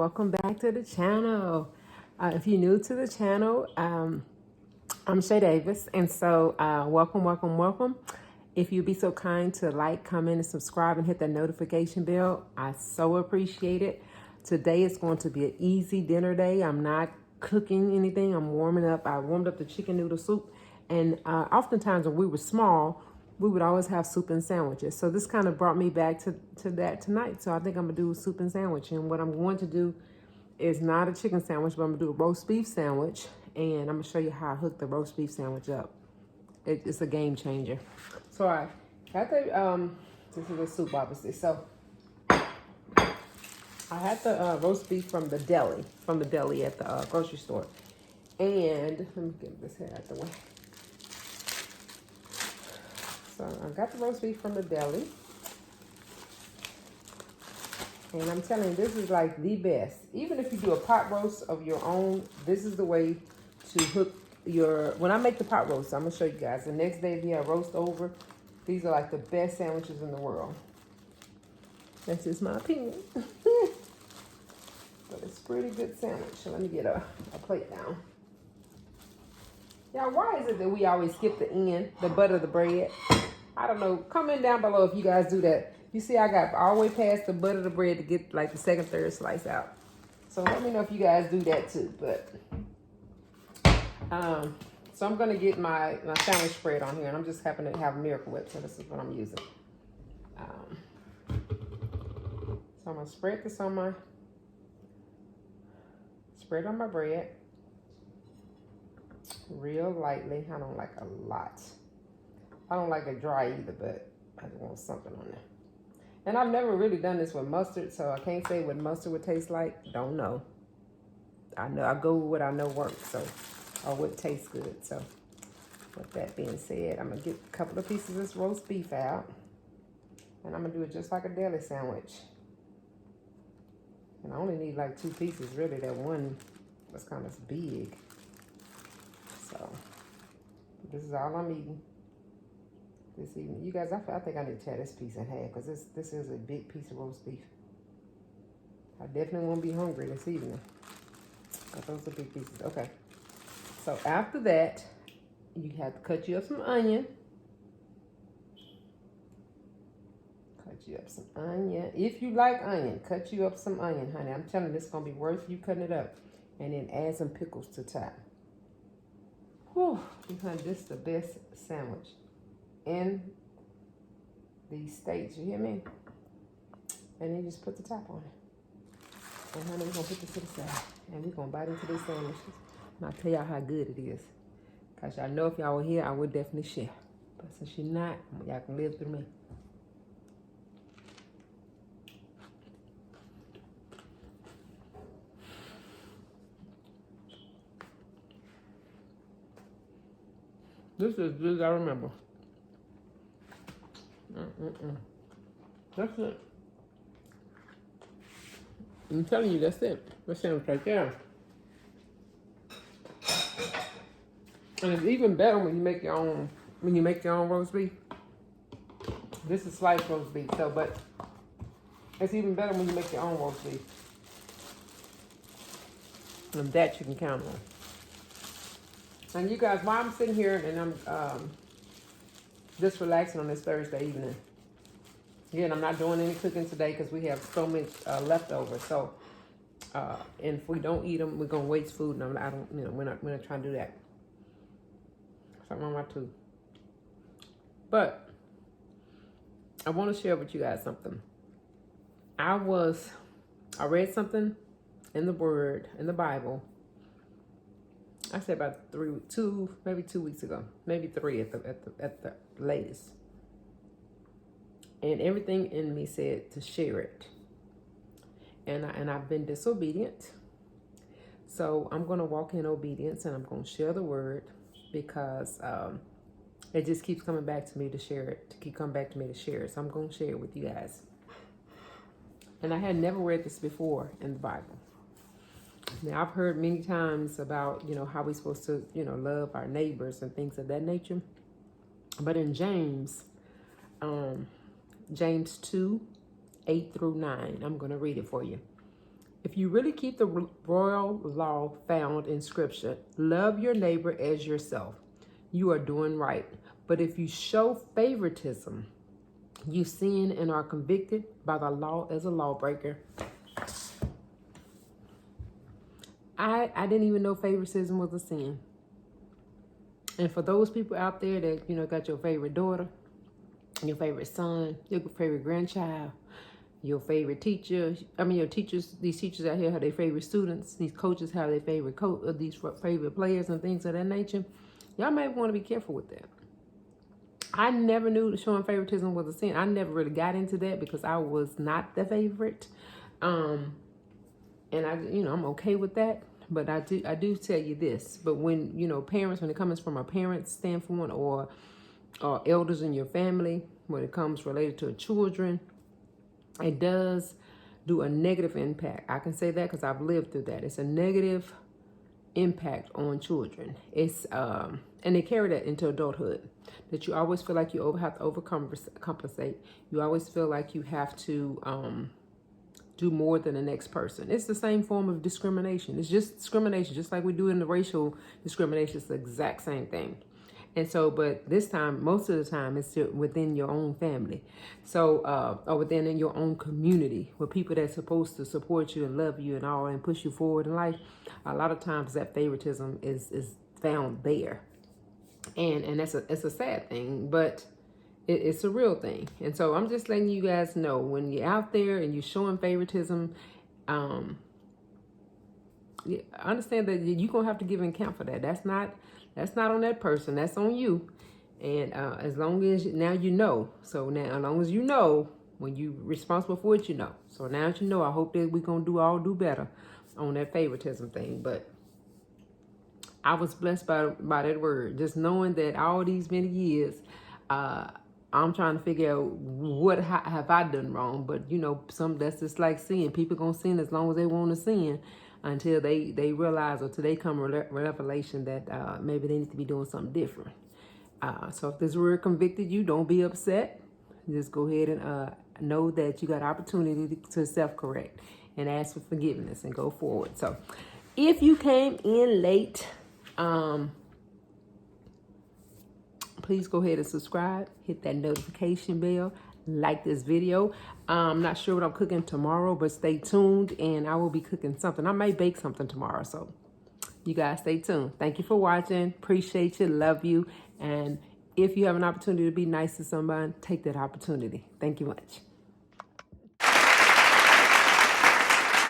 welcome back to the channel. If you're new to the channel, I'm Shae Davis, and so welcome. If you'd be so kind to like, comment, and subscribe, and hit that notification bell, I so appreciate it. Today is going to be an easy dinner day. I'm not cooking anything. I'm warming up. I warmed up the chicken noodle soup, and oftentimes when we were small, we would always have soup and sandwiches. So this kind of brought me back to that tonight. So I think I'm gonna do a soup and sandwich. And what I'm going to do is not a chicken sandwich, but I'm gonna do a roast beef sandwich. And I'm gonna show you how I hook the roast beef sandwich up. It's a game changer. So I got the, this is a soup obviously. So I had the roast beef from the deli at the grocery store. And let me get this head out the way. So I got the roast beef from the deli. And I'm telling you, this is like the best. Even if you do a pot roast of your own, this is the way to hook your, when I make the pot roast, I'm gonna show you guys. The next day if you have roast over, these are like the best sandwiches in the world. That's just my opinion. But it's a pretty good sandwich. So let me get a plate down. Now, why is it that we always skip the end, the butt of the bread? I don't know. Comment down below if you guys do that. You see, I got all the way past the butt of the bread to get like the second, third slice out. So let me know if you guys do that too. But so I'm gonna get my sandwich spread on here, and I'm just happen to have Miracle Whip, so this is what I'm using. So I'm gonna spread this on my bread. Real lightly. I don't like a lot. I don't like it dry either, but I just want something on there. And I've never really done this with mustard, so I can't say what mustard would taste like. Don't know. I go with what I know works, so, or what tastes good. So with that being said, I'm gonna get a couple of pieces of this roast beef out, and I'm gonna do it just like a deli sandwich. And I only need like 2 pieces, really. That one was kind of big. So this is all I'm eating this evening. You guys, I think I need to tear this piece in half because this is a big piece of roast beef. I definitely won't be hungry this evening. But those are big pieces. Okay. So after that, you have to cut you up some onion. Cut you up some onion. If you like onion, cut you up some onion, honey. I'm telling you, this is going to be worth you cutting it up. And then add some pickles to top. Whew, honey, this is the best sandwich in these states. You hear me? And then just put the top on it. And honey, we're going to put this to the side. And we're going to bite into these sandwiches. And I'll tell y'all how good it is. Because y'all know if y'all were here, I would definitely share. But since you're not, y'all can live through me. This is good as I remember. That's it. I'm telling you, that's it. That sandwich right there. And it's even better when you make your own roast beef. This is sliced roast beef, so but it's even better when you make your own roast beef. And that you can count on. And you guys, while I'm sitting here and I'm just relaxing on this Thursday evening. Again, I'm not doing any cooking today because we have so much leftover. So, and if we don't eat them, we're gonna waste food. And I don't, we're not trying to do that. Something on my tooth. But I want to share with you guys something. I read something in the Word, in the Bible. I said about maybe 2 weeks ago, maybe 3 at the latest. And everything in me said to share it. And I've been disobedient. So I'm going to walk in obedience and I'm going to share the word because it just keeps coming back to me to share it, So I'm going to share it with you guys. And I had never read this before in the Bible. Now, I've heard many times about, how we're supposed to, love our neighbors and things of that nature. But in James 2, 8 through 9, I'm going to read it for you. If you really keep the royal law found in Scripture, love your neighbor as yourself, you are doing right. But if you show favoritism, you sin and are convicted by the law as a lawbreaker. I didn't even know favoritism was a sin. And for those people out there that, got your favorite daughter, your favorite son, your favorite grandchild, your favorite teacher, your teachers, these teachers out here have their favorite students, these coaches have their favorite these favorite players and things of that nature. Y'all may want to be careful with that. I never knew that showing favoritism was a sin. I never really got into that because I was not the favorite. And I'm okay with that. But I do tell you this. But when, parents, when it comes from a parent's standpoint or elders in your family, when it comes related to children, it does do a negative impact. I can say that because I've lived through that. It's a negative impact on children. It's and they carry that into adulthood. That you always feel like you have to overcompensate. You always feel like you have to do more than the next person. It's the same form of discrimination. It's just discrimination, just like we do in the racial discrimination. It's the exact same thing. And so, but this time, most of the time, it's within your own family. So, or within your own community, with people that's supposed to support you and love you and all and push you forward in life. A lot of times that favoritism is found there. And it's a sad thing, but it's a real thing. And so I'm just letting you guys know, when you're out there and you're showing favoritism, understand that you're going to have to give an account for that. That's not on that person. That's on you. And as long as now you know. So now, as long as you know, when you're responsible for it, you know. So now that you know, I hope that we're going to do better on that favoritism thing. But I was blessed by that word. Just knowing that all these many years, I'm trying to figure out what have I done wrong. But, that's just like sin. People going to sin as long as they want to sin, until they realize or till they come revelation that maybe they need to be doing something different. So if this word convicted you, don't be upset. Just go ahead and know that you got opportunity to self-correct and ask for forgiveness and go forward. So if you came in late, please go ahead and subscribe, hit that notification bell, like this video. I'm not sure what I'm cooking tomorrow, but stay tuned and I will be cooking something. I may bake something tomorrow, so you guys stay tuned. Thank you for watching. Appreciate you. Love you. And if you have an opportunity to be nice to somebody, take that opportunity. Thank you much.